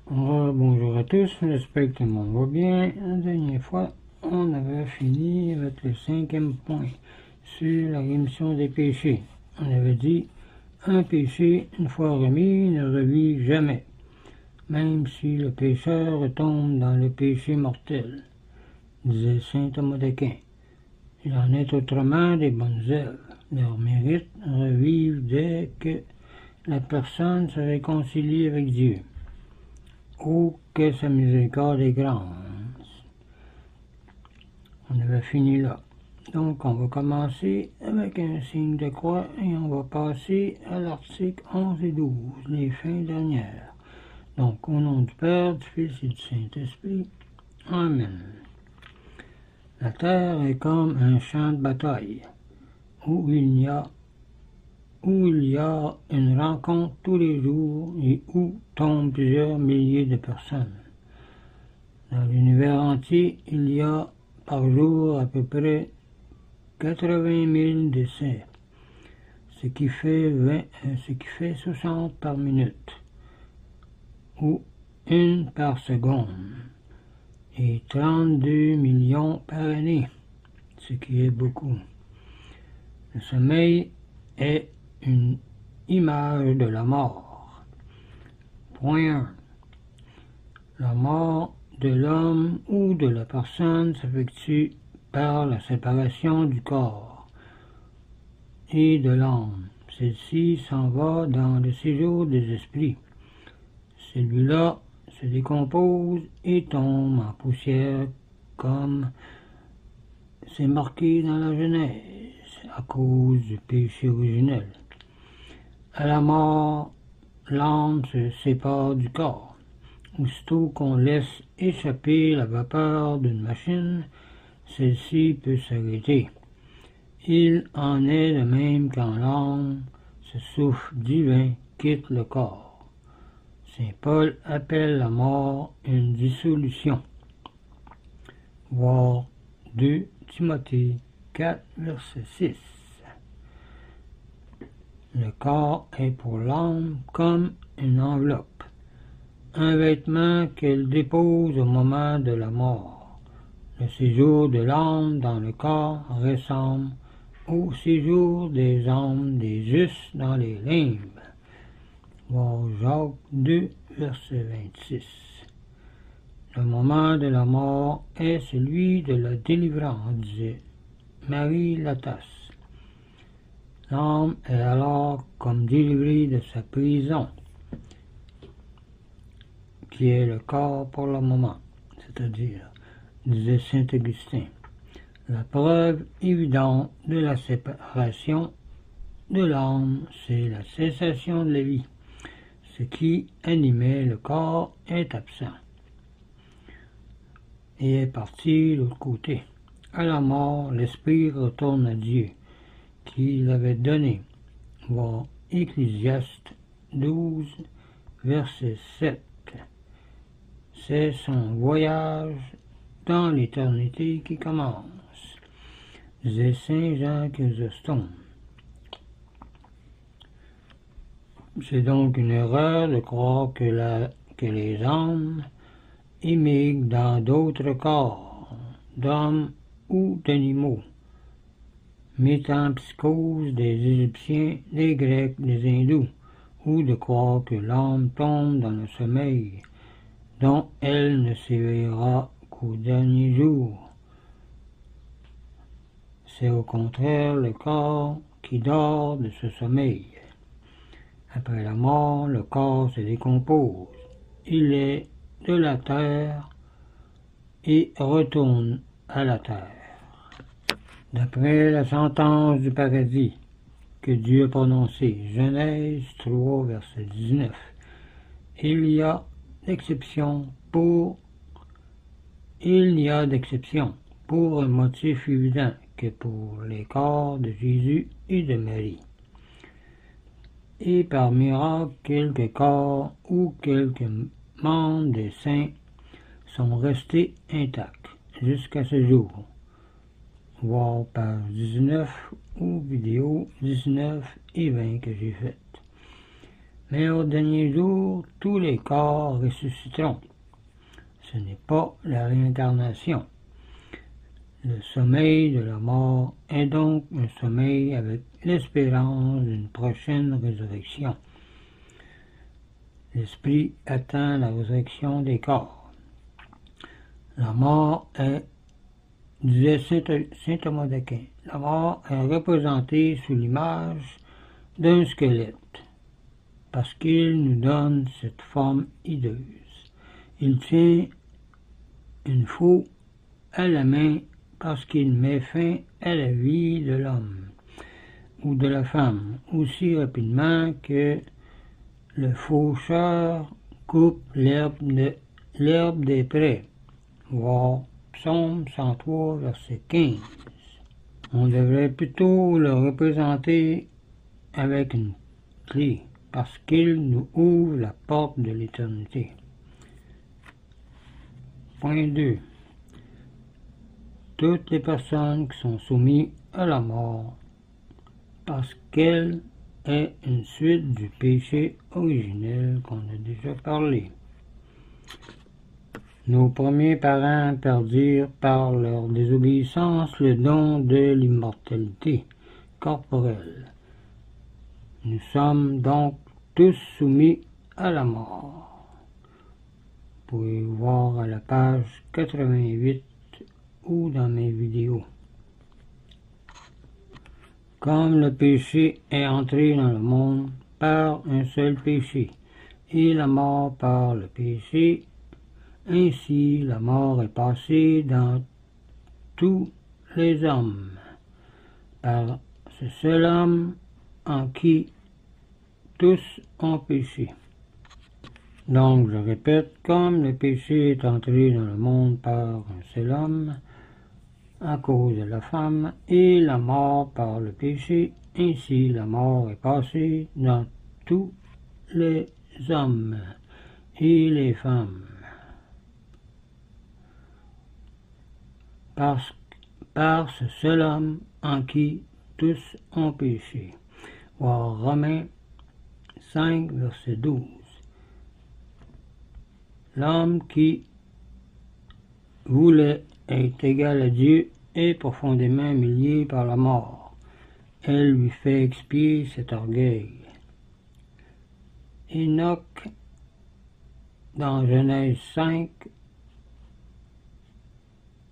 Bonjour à tous, j'espère que tout le monde va bien. La dernière fois, on avait fini avec le 5e point sur la rémission des péchés. On avait dit, un péché, une fois remis, ne revit jamais, même si le pécheur retombe dans le péché mortel, disait saint Thomas d'Aquin. Il en est autrement des bonnes œuvres. Leurs mérites revivent dès que la personne se réconcilie avec Dieu. Oh, que sa miséricorde est grande! On avait fini là. Donc, on va commencer avec un signe de croix et on va passer à l'article 11 et 12, les fins dernières. Donc, au nom du Père, du Fils et du Saint-Esprit. Amen. La terre est comme un champ de bataille où il y a une rencontre tous les jours et où tombent plusieurs milliers de personnes. Dans l'univers entier, il y a par jour à peu près 80 000 décès, ce qui fait 60 par minute, ou 1 par seconde, et 32 millions par année, ce qui est beaucoup. Le sommeil est une image de la mort. Point 1. La mort de l'homme ou de la personne s'effectue par la séparation du corps et de l'âme. Celle-ci s'en va dans le séjour des esprits. Celui-là se décompose et tombe en poussière comme c'est marqué dans la Genèse à cause du péché originel. À la mort, l'âme se sépare du corps. Aussitôt qu'on laisse échapper la vapeur d'une machine, celle-ci peut s'arrêter. Il en est de même quand l'âme, ce souffle divin, quitte le corps. Saint Paul appelle la mort une dissolution. Voir 2 Timothée 4, verset 6. Le corps est pour l'âme comme une enveloppe, un vêtement qu'elle dépose au moment de la mort. Le séjour de l'âme dans le corps ressemble au séjour des âmes des justes dans les limbes. Voir Jacques 2, verset 26. Le moment de la mort est celui de la délivrance, disait Marie Lattasse. L'âme est alors comme délivrée de sa prison, qui est le corps pour le moment, c'est-à-dire, disait saint Augustin, la preuve évidente de la séparation de l'âme, c'est la cessation de la vie. Ce qui animait le corps est absent et est parti de l'autre côté. À la mort, l'esprit retourne à Dieu, qui l'avait donné. Voir Ecclésiaste 12, verset 7. C'est son voyage dans l'éternité qui commence, disait saint Jean Chrysostome. C'est donc une erreur de croire que les âmes émigrent dans d'autres corps, d'hommes ou d'animaux, métempsychose des Égyptiens, des Grecs, des Hindous, ou de croire que l'âme tombe dans le sommeil, dont elle ne s'éveillera qu'au dernier jour. C'est au contraire le corps qui dort de ce sommeil. Après la mort, le corps se décompose. Il est de la terre et retourne à la terre. D'après la sentence du paradis que Dieu a prononcée, Genèse 3, verset 19, il n'y a d'exception pour un motif évident que pour les corps de Jésus et de Marie. Et par miracle, quelques corps ou quelques membres des saints sont restés intacts jusqu'à ce jour. Voir page 19 ou vidéo 19 et 20 que j'ai faites. Mais au dernier jour, tous les corps ressusciteront. Ce n'est pas la réincarnation. Le sommeil de la mort est donc un sommeil avec l'espérance d'une prochaine résurrection. L'esprit atteint la résurrection des corps. La mort est, disait saint Thomas d'Aquin, la mort est représentée sous l'image d'un squelette, parce qu'il nous donne cette forme hideuse. Il tient une faux à la main parce qu'il met fin à la vie de l'homme ou de la femme aussi rapidement que le faucheur coupe l'herbe des prés. Voir Psaume 103, verset 15. On devrait plutôt le représenter avec une clé, parce qu'il nous ouvre la porte de l'éternité. Point 2. Toutes les personnes qui sont soumises à la mort, parce qu'elle est une suite du péché originel qu'on a déjà parlé. Nos premiers parents perdirent par leur désobéissance le don de l'immortalité corporelle. Nous sommes donc tous soumis à la mort. Vous pouvez voir à la page 88 ou dans mes vidéos. Comme le péché est entré dans le monde par un seul péché, et la mort par le péché, ainsi la mort est passée dans tous les hommes, par ce seul homme en qui tous ont péché. Donc, je répète, comme le péché est entré dans le monde par un seul homme, à cause de la femme, et la mort par le péché, ainsi la mort est passée dans tous les hommes et les femmes. Par ce seul homme en qui tous ont péché. Voir Romains 5, verset 12. L'homme qui voulait être égal à Dieu est profondément humilié par la mort. Elle lui fait expier cet orgueil. Enoch, dans Genèse 5,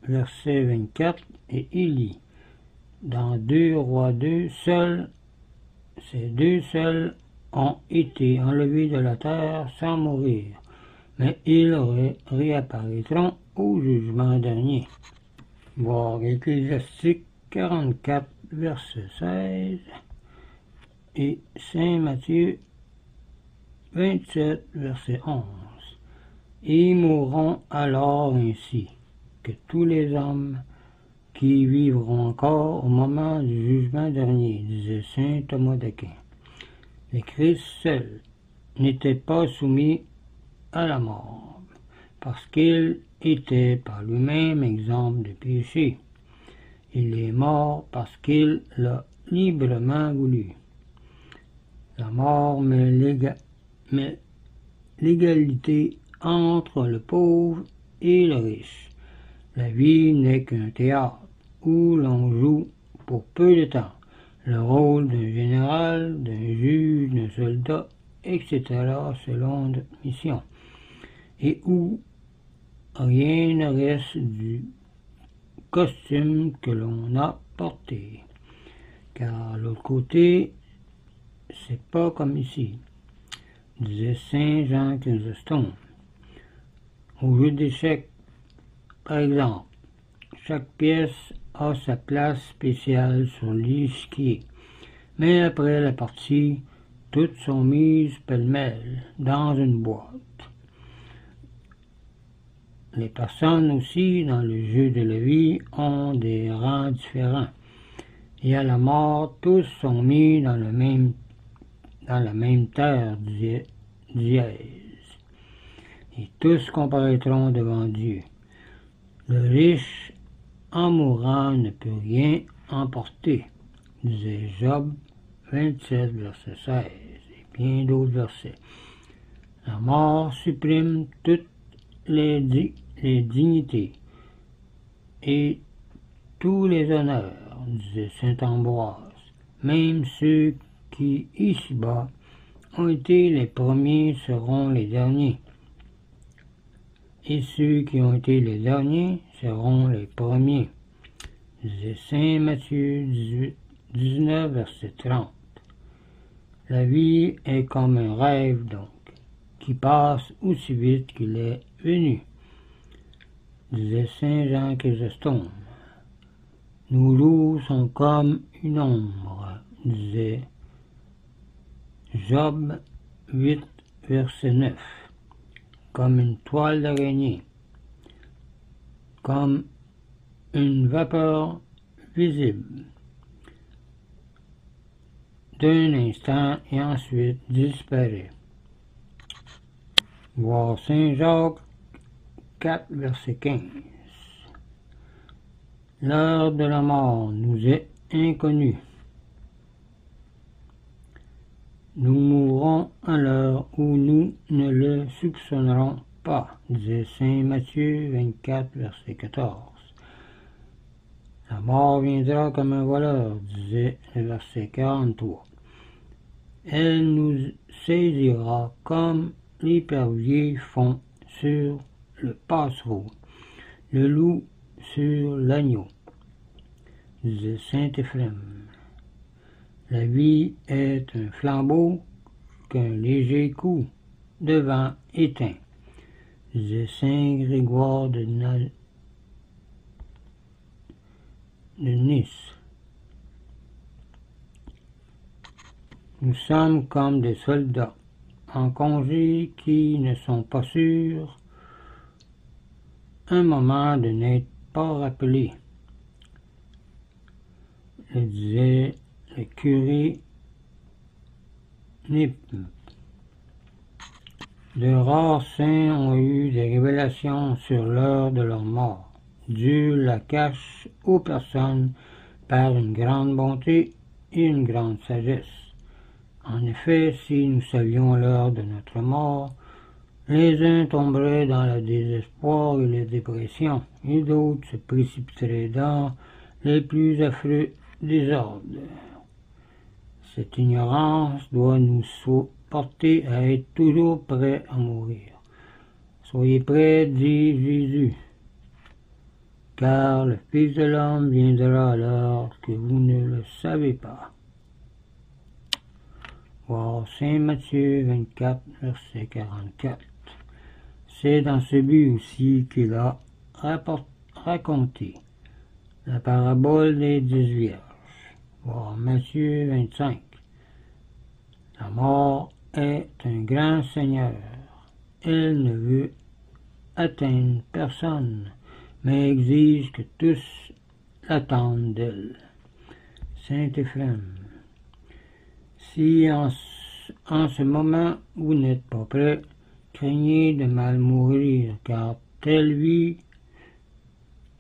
verset 24, et Élie, dans 2 Rois 2, ces deux seuls ont été enlevés de la terre sans mourir, mais ils réapparaîtront au jugement dernier. Voir Ecclésiastique 44, verset 16, et Saint Matthieu 27, verset 11. Et ils mourront alors ainsi que tous les hommes qui vivront encore au moment du jugement dernier, disait saint Thomas d'Aquin. Le Christ seul n'était pas soumis à la mort, parce qu'il était par lui-même exemple de péché. Il est mort parce qu'il l'a librement voulu. La mort met l'égalité entre le pauvre et le riche. La vie n'est qu'un théâtre où l'on joue pour peu de temps le rôle d'un général, d'un juge, d'un soldat, etc. selon notre mission, et où rien ne reste du costume que l'on a porté. Car l'autre côté, c'est pas comme ici, disait saint Jean Chrysostome. Au jeu d'échecs, par exemple, chaque pièce a sa place spéciale sur l'échiquier, mais après la partie, toutes sont mises pêle-mêle dans une boîte. Les personnes aussi, dans le jeu de la vie, ont des rangs différents, et à la mort, tous sont mis dans la même terre dièse, et tous comparaîtront devant Dieu. Le riche, en mourant, ne peut rien emporter, disait Job 27, verset 16. Et bien d'autres versets. La mort supprime toutes les dignités et tous les honneurs, disait saint Ambroise. Même ceux qui, ici-bas, ont été les premiers seront les derniers, et ceux qui ont été les derniers seront les premiers, disait saint Matthieu 19, verset 30. La vie est comme un rêve, donc, qui passe aussi vite qu'il est venu, disait saint Jean Chrysostome. Nos jours sont comme une ombre, disait Job 8, verset 9, comme une toile d'araignée, comme une vapeur visible, d'un instant et ensuite disparaît. Voir saint Jacques 4, verset 15. L'heure de la mort nous est inconnue. Nous mourrons à l'heure où nous ne le soupçonnerons pas, disait saint Matthieu 24, verset 14. La mort viendra comme un voleur, disait le verset 43. Elle nous saisira comme les l'épervier font sur le passereau, le loup sur l'agneau, disait saint Éphrem. La vie est un flambeau qu'un léger coup de vent éteint, disait saint Grégoire de Nice. Nous sommes comme des soldats en congé qui ne sont pas sûrs un moment de n'être pas rappelés, le disait le curé Nip. De rares saints ont eu des révélations sur l'heure de leur mort. Dieu la cache aux personnes par une grande bonté et une grande sagesse. En effet, si nous savions l'heure de notre mort, les uns tomberaient dans le désespoir et la dépression, et d'autres se précipiteraient dans les plus affreux désordres. Cette ignorance doit nous porter à être toujours prêts à mourir. Soyez prêts, dit Jésus, car le Fils de l'homme viendra à l'heure que vous ne le savez pas. Voir saint Matthieu 24, verset 44. C'est dans ce but aussi qu'il a raconté la parabole des 10 vierges. Voir Matthieu 25. La mort est un grand Seigneur. Elle ne veut atteindre personne, mais exige que tous l'attendent d'elle. Saint Éphrem. Si en ce moment vous n'êtes pas prêt, craignez de mal mourir, car telle vie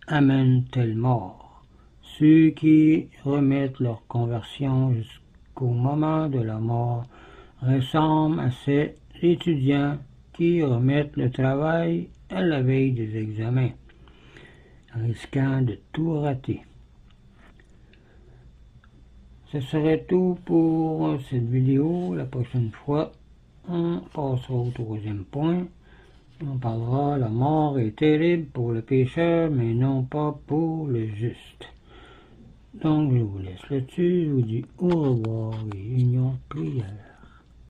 amène telle mort. Ceux qui remettent leur conversion jusqu'au moment de la mort ressemblent à ces étudiants qui remettent le travail à la veille des examens, risquant de tout rater. Ce serait tout pour cette vidéo. La prochaine fois, on passera au troisième point. On parlera la mort est terrible pour le pécheur, mais non pas pour le juste. Donc je vous laisse là-dessus. Je vous dis au revoir et union prière.